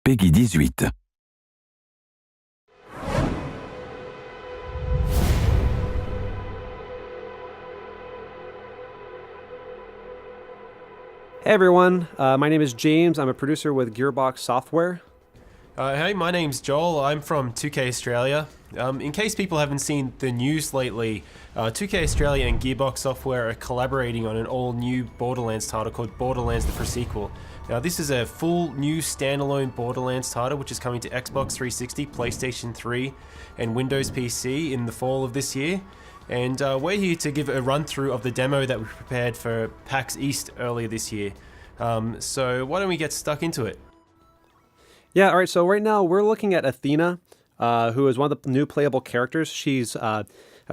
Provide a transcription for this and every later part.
Peggy 18. Hey everyone, my name is James. I'm a producer with Gearbox Software. Hey, my name's Joel. I'm from 2K Australia. In case people haven't seen the news lately, 2K Australia and Gearbox Software are collaborating on an all-new Borderlands title called Borderlands the Pre-Sequel. Now, this is a full new standalone Borderlands title which is coming to Xbox 360, PlayStation 3, and Windows PC in the fall of this year. And we're here to give a run-through of the demo that we prepared for PAX East earlier this year. So why don't we get stuck into it? Yeah, alright, so right now we're looking at Athena, who is one of the new playable characters. She's a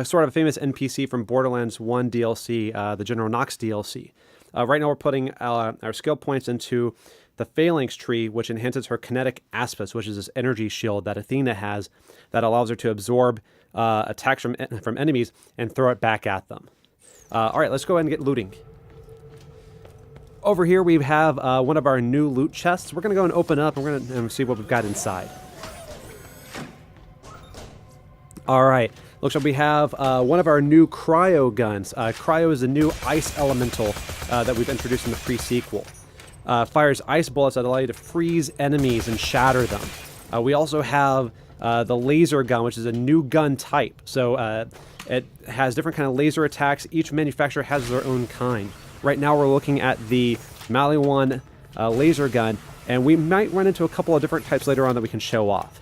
sort of a famous NPC from Borderlands 1 DLC, the General Knox DLC. Right now we're putting our skill points into the Phalanx tree, which enhances her kinetic aspects, which is this energy shield that Athena has that allows her to absorb attacks from enemies and throw it back at them. Alright, let's go ahead and get looting. Over here we have one of our new loot chests. We're going to go and open up and we're going to see what we've got inside. Alright, looks like we have one of our new cryo guns. Cryo is a new ice elemental that we've introduced in the pre-sequel. Fires ice bullets that allow you to freeze enemies and shatter them. We also have the laser gun, which is a new gun type. So it has different kind of laser attacks. Each manufacturer has their own kind. Right now we're looking at the Maliwan laser gun, and we might run into a couple of different types later on that we can show off.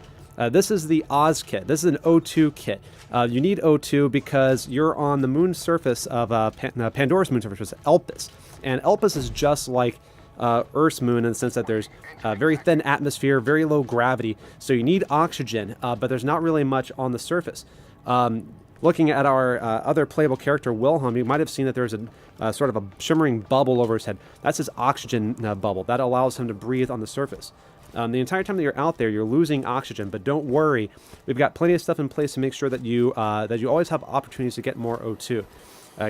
This is the Oz kit. This is an O2 kit. You need O2 because you're on the moon surface of Pandora's moon surface, which is Elpis. And Elpis is just like Earth's moon in the sense that there's a very thin atmosphere, very low gravity, so you need oxygen, but there's not really much on the surface. Looking at our other playable character, Wilhelm, you might have seen that there's a sort of a shimmering bubble over his head. That's his oxygen bubble. That allows him to breathe on the surface. The entire time that you're out there, you're losing oxygen, but don't worry. We've got plenty of stuff in place to make sure that you always have opportunities to get more O2.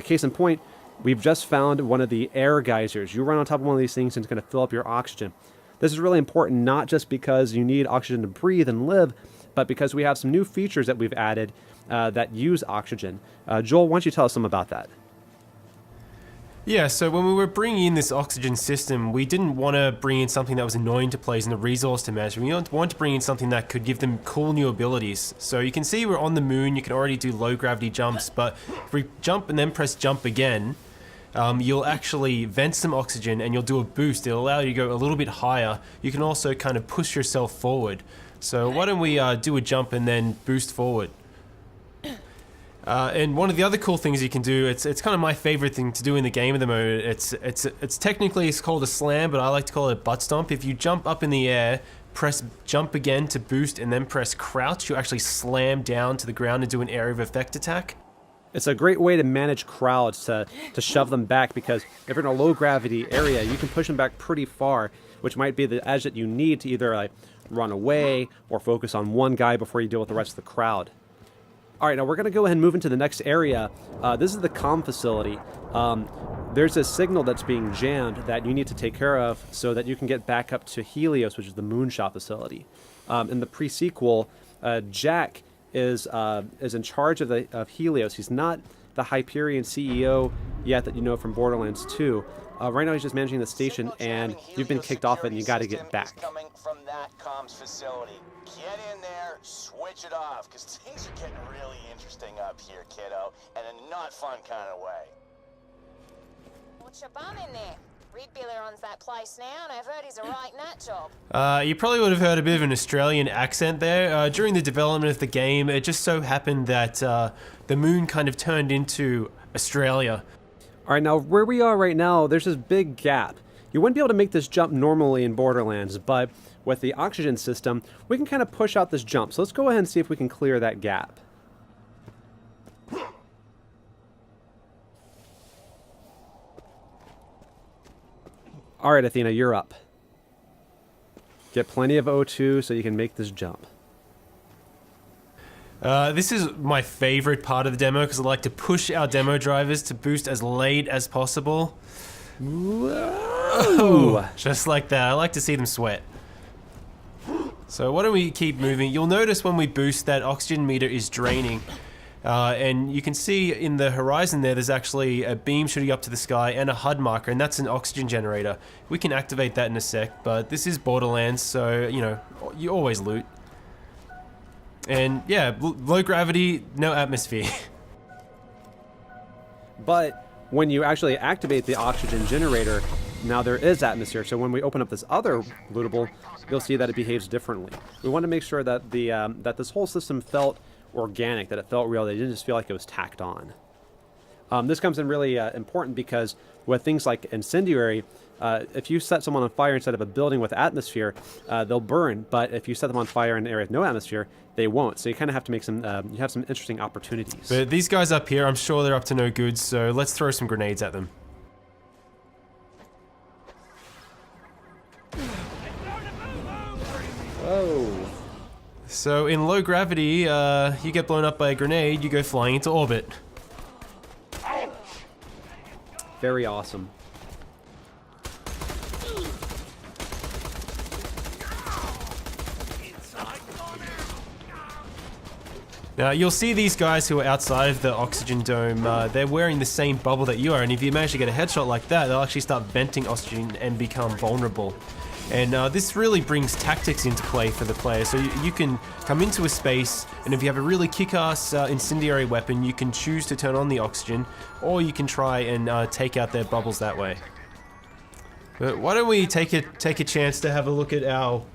Case in point, we've just found one of the air geysers. You run on top of one of these things and it's going to fill up your oxygen. This is really important, not just because you need oxygen to breathe and live, but because we have some new features that we've added that use oxygen. Joel, why don't you tell us some about that? Yeah, so when we were bringing in this oxygen system, we didn't want to bring in something that was annoying to players and the resource to manage. We wanted to bring in something that could give them cool new abilities. So you can see we're on the moon, you can already do low gravity jumps, but if we jump and then press jump again, you'll actually vent some oxygen and you'll do a boost. It'll allow you to go a little bit higher. You can also kind of push yourself forward. So why don't we do a jump and then boost forward? And one of the other cool things you can do, it's kind of my favorite thing to do in the game at the moment. It's technically called a slam, but I like to call it a butt stomp. If you jump up in the air, press jump again to boost, and then press crouch, you actually slam down to the ground and do an area of effect attack. It's a great way to manage crowds, to shove them back, because if you're in a low gravity area, you can push them back pretty far, which might be the edge that you need to either like run away or focus on one guy before you deal with the rest of the crowd. Alright, now we're going to go ahead and move into the next area. This is the comm facility. There's a signal that's being jammed that you need to take care of so that you can get back up to Helios, which is the moonshot facility. In the pre-sequel, Jack is in charge of Helios. He's not the Hyperion CEO yet that you know from Borderlands 2. Right now he's just managing the station, and you've been kicked off it and you got to get back. Coming from that comms facility. Get in there, switch it off, because things are getting really interesting up here, kiddo, and in a not fun kind of way. What's your bum in there? Red Biller owns that place now, and I've heard he's a right nut job. You probably would have heard a bit of an Australian accent there. During the development of the game, it just so happened that the moon kind of turned into Australia. Alright, now where we are right now, there's this big gap. You wouldn't be able to make this jump normally in Borderlands, but with the oxygen system, we can kind of push out this jump. So let's go ahead and see if we can clear that gap. Alright, Athena, you're up. Get plenty of O2 so you can make this jump. This is my favorite part of the demo because I like to push our demo drivers to boost as late as possible. Whoa. Just like that. I like to see them sweat. So why don't we keep moving? You'll notice when we boost that oxygen meter is draining. And you can see in the horizon there's actually a beam shooting up to the sky and a HUD marker, and that's an oxygen generator. We can activate that in a sec, but this is Borderlands, so, you know, you always loot. And yeah, low gravity, no atmosphere. But when you actually activate the oxygen generator, now there is atmosphere. So when we open up this other lootable, you'll see that it behaves differently. We want to make sure that the that this whole system felt organic, that it felt real, that it didn't just feel like it was tacked on. This comes in really important because with things like incendiary, if you set someone on fire instead of a building with atmosphere, they'll burn. But if you set them on fire in an area with no atmosphere, they won't. So you kind of have to make some, you have some interesting opportunities. But these guys up here, I'm sure they're up to no good, so let's throw some grenades at them. Whoa. So in low gravity, you get blown up by a grenade, you go flying into orbit. Very awesome. Now you'll see these guys who are outside of the oxygen dome, they're wearing the same bubble that you are, and if you manage to get a headshot like that, they'll actually start venting oxygen and become vulnerable. And this really brings tactics into play for the player. So you can come into a space, and if you have a really kick-ass incendiary weapon, you can choose to turn on the oxygen, or you can try and take out their bubbles that way. But why don't we take a chance to have a look at our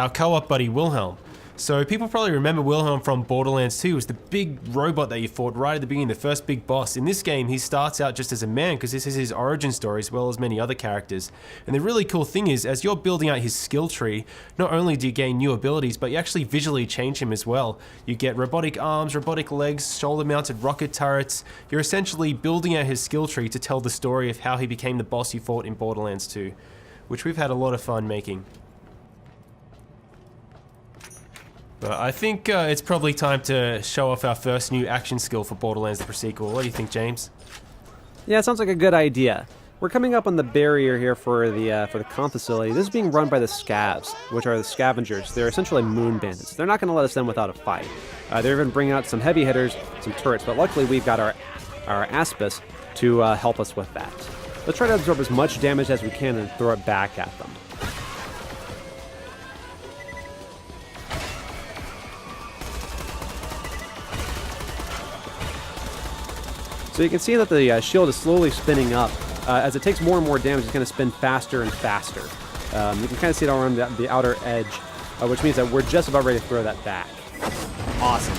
co-op buddy Wilhelm. So people probably remember Wilhelm from Borderlands 2. It was the big robot that you fought right at the beginning, the first big boss. In this game, he starts out just as a man because this is his origin story as well as many other characters. And the really cool thing is, as you're building out his skill tree, not only do you gain new abilities, but you actually visually change him as well. You get robotic arms, robotic legs, shoulder-mounted rocket turrets. You're essentially building out his skill tree to tell the story of how he became the boss you fought in Borderlands 2, which we've had a lot of fun making. But I think it's probably time to show off our first new action skill for Borderlands the Prequel. What do you think, James? Yeah, it sounds like a good idea. We're coming up on the barrier here for the comp facility. This is being run by the scavs, which are the scavengers. They're essentially moon bandits. They're not going to let us in without a fight. They're even bringing out some heavy hitters, some turrets, but luckily we've got our Aspis to help us with that. Let's try to absorb as much damage as we can and throw it back at them. So you can see that the shield is slowly spinning up. As it takes more and more damage, it's going to spin faster and faster. You can kind of see it all around the outer edge, which means that we're just about ready to throw that back. Awesome.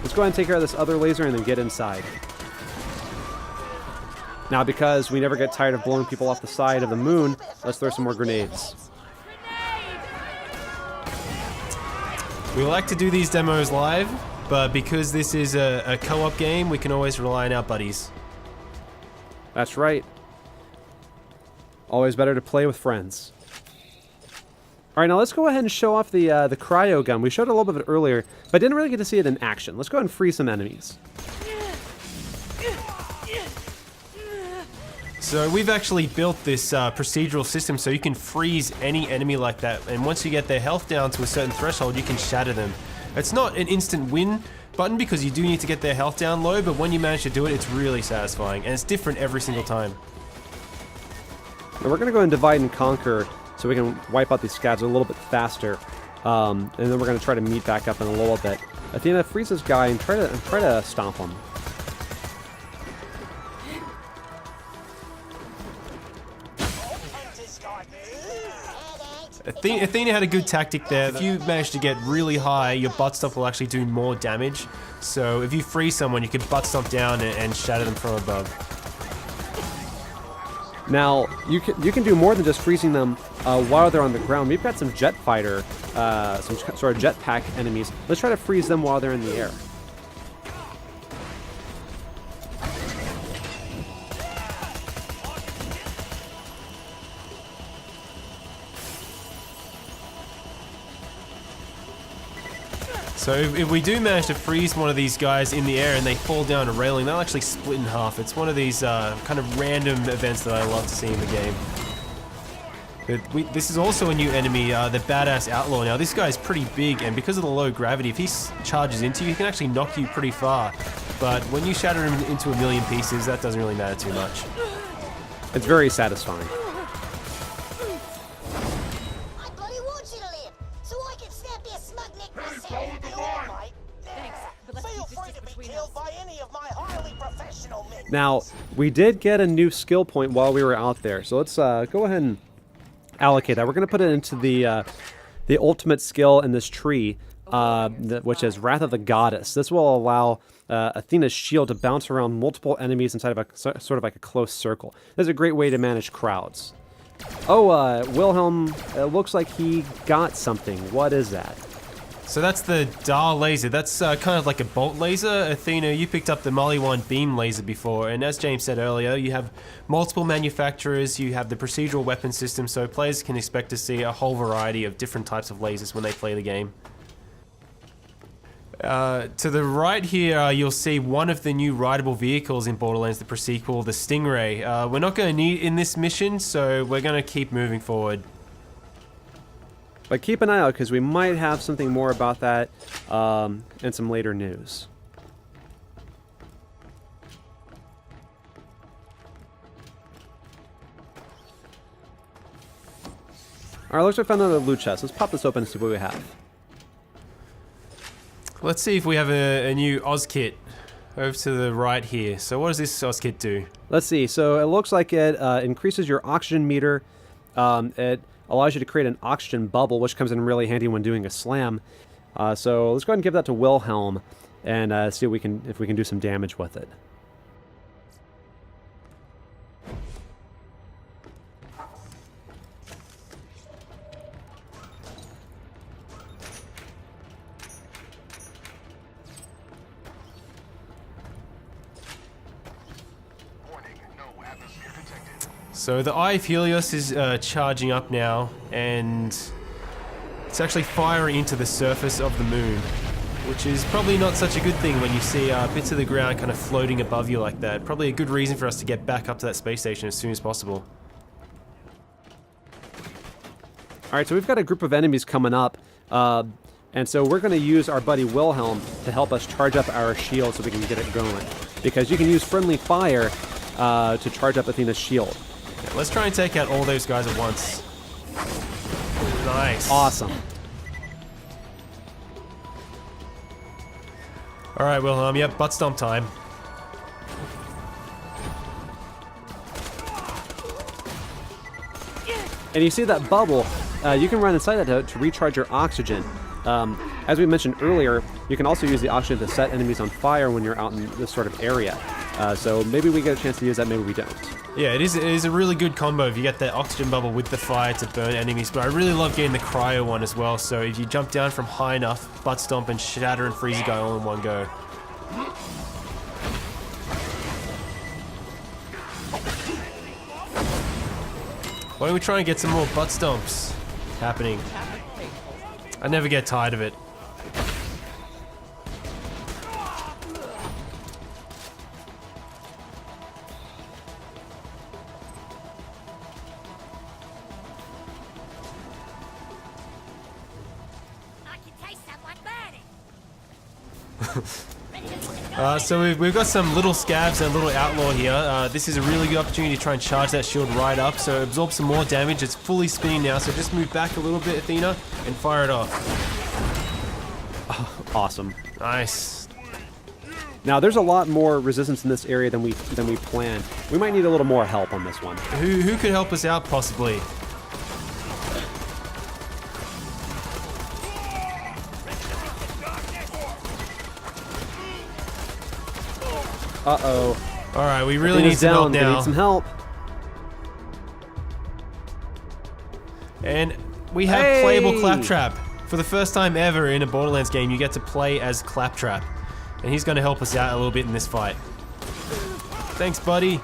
Let's go ahead and take care of this other laser and then get inside. Now, because we never get tired of blowing people off the side of the moon, let's throw some more grenades. We like to do these demos live, but because this is a co-op game, we can always rely on our buddies. That's right. Always better to play with friends. All right, now let's go ahead and show off the cryo gun. We showed a little bit of it earlier, but didn't really get to see it in action. Let's go ahead and free some enemies. So we've actually built this procedural system so you can freeze any enemy like that, and once you get their health down to a certain threshold, you can shatter them. It's not an instant win button because you do need to get their health down low, but when you manage to do it, it's really satisfying, and it's different every single time. Now we're going to go and divide and conquer so we can wipe out these scavs a little bit faster, and then we're going to try to meet back up in a little bit. Athena, freeze this guy and try to stomp him. Athena had a good tactic there. If you manage to get really high, your butt stomp will actually do more damage. So if you freeze someone, you can butt stomp down and shatter them from above. Now, you can do more than just freezing them while they're on the ground. We've got some jet fighter, some sort of jetpack enemies. Let's try to freeze them while they're in the air. So if we do manage to freeze one of these guys in the air and they fall down a railing, they'll actually split in half. It's one of these kind of random events that I love to see in the game. This is also a new enemy, the Badass Outlaw. Now, this guy's pretty big, and because of the low gravity, if he charges into you, he can actually knock you pretty far. But when you shatter him into a million pieces, that doesn't really matter too much. It's very satisfying. I bloody want you to live, so I can snap your smug neck myself. You all right? Thanks, but feel free to be killed by any of my highly professional men. Now, we did get a new skill point while we were out there, so let's go ahead and allocate that. We're going to put it into the ultimate skill in this tree, which is Wrath of the Goddess. This will allow Athena's shield to bounce around multiple enemies inside of a sort of like a close circle. This is a great way to manage crowds. Oh, Wilhelm, it looks like he got something. What is that? So that's the Dar laser. That's kind of like a bolt laser. Athena, you picked up the Maliwan beam laser before, and as James said earlier, you have multiple manufacturers, you have the procedural weapon system, so players can expect to see a whole variety of different types of lasers when they play the game. To the right here, you'll see one of the new rideable vehicles in Borderlands, the pre-sequel, the Stingray. We're not going to need it in this mission, so we're going to keep moving forward. But keep an eye out, because we might have something more about that in some later news. Alright, looks like we found another loot chest. Let's pop this open and see what we have. Let's see if we have a new Oz kit over to the right here. So what does this Oz kit do? Let's see. So it looks like it increases your oxygen meter. It allows you to create an oxygen bubble, which comes in really handy when doing a slam. So let's go ahead and give that to Wilhelm and see if we can do some damage with it. So the Eye of Helios is charging up now, and it's actually firing into the surface of the moon, which is probably not such a good thing when you see bits of the ground kind of floating above you like that. Probably a good reason for us to get back up to that space station as soon as possible. Alright, so we've got a group of enemies coming up, and so we're going to use our buddy Wilhelm to help us charge up our shield so we can get it going. Because you can use friendly fire to charge up Athena's shield. Yeah, let's try and take out all those guys at once. Nice. Awesome. Alright, Wilhelm, yep, butt stomp time. And you see that bubble, you can run inside that to recharge your oxygen. As we mentioned earlier, you can also use the oxygen to set enemies on fire when you're out in this sort of area. So maybe we get a chance to use that, maybe we don't. Yeah, it is a really good combo if you get that oxygen bubble with the fire to burn enemies, but I really love getting the cryo one as well, so if you jump down from high enough, butt stomp and shatter and freeze a guy all in one go. Why don't we try and get some more butt stomps happening? I never get tired of it. So we've got some little scabs and a little outlaw here. This is a really good opportunity to try and charge that shield right up, so absorb some more damage. It's fully spinning now, so just move back a little bit, Athena, and fire it off. Oh, awesome. Nice. Now there's a lot more resistance in this area than we planned. We might need a little more help on this one. Who could help us out possibly? Uh-oh. Alright, we really need some help now. We need some help. And we have playable Claptrap. For the first time ever in a Borderlands game, you get to play as Claptrap. And he's going to help us out a little bit in this fight. Thanks, buddy.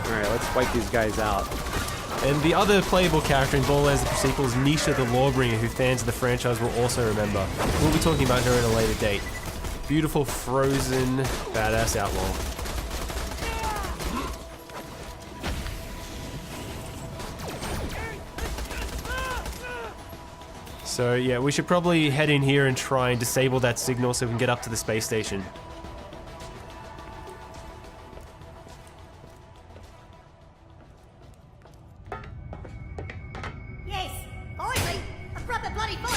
Alright, let's wipe these guys out. And the other playable character in Borderlands the sequel is Nisha the Lawbringer, who fans of the franchise will also remember. We'll be talking about her at a later date. Beautiful, frozen, badass outlaw. So yeah, we should probably head in here and try and disable that signal so we can get up to the space station. Yes, finally, a proper bloody fight.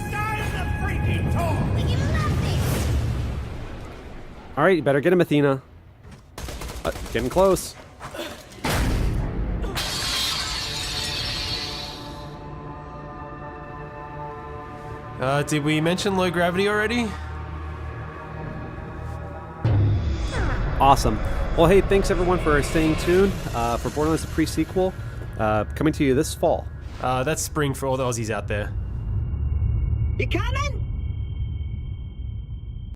Start the freaking talk! We can love this. All right, you better get him, Athena. Getting close. Did we mention low gravity already? Awesome. Well, hey, thanks everyone for staying tuned for Borderlands the pre-sequel coming to you this fall. That's spring for all the Aussies out there. You coming?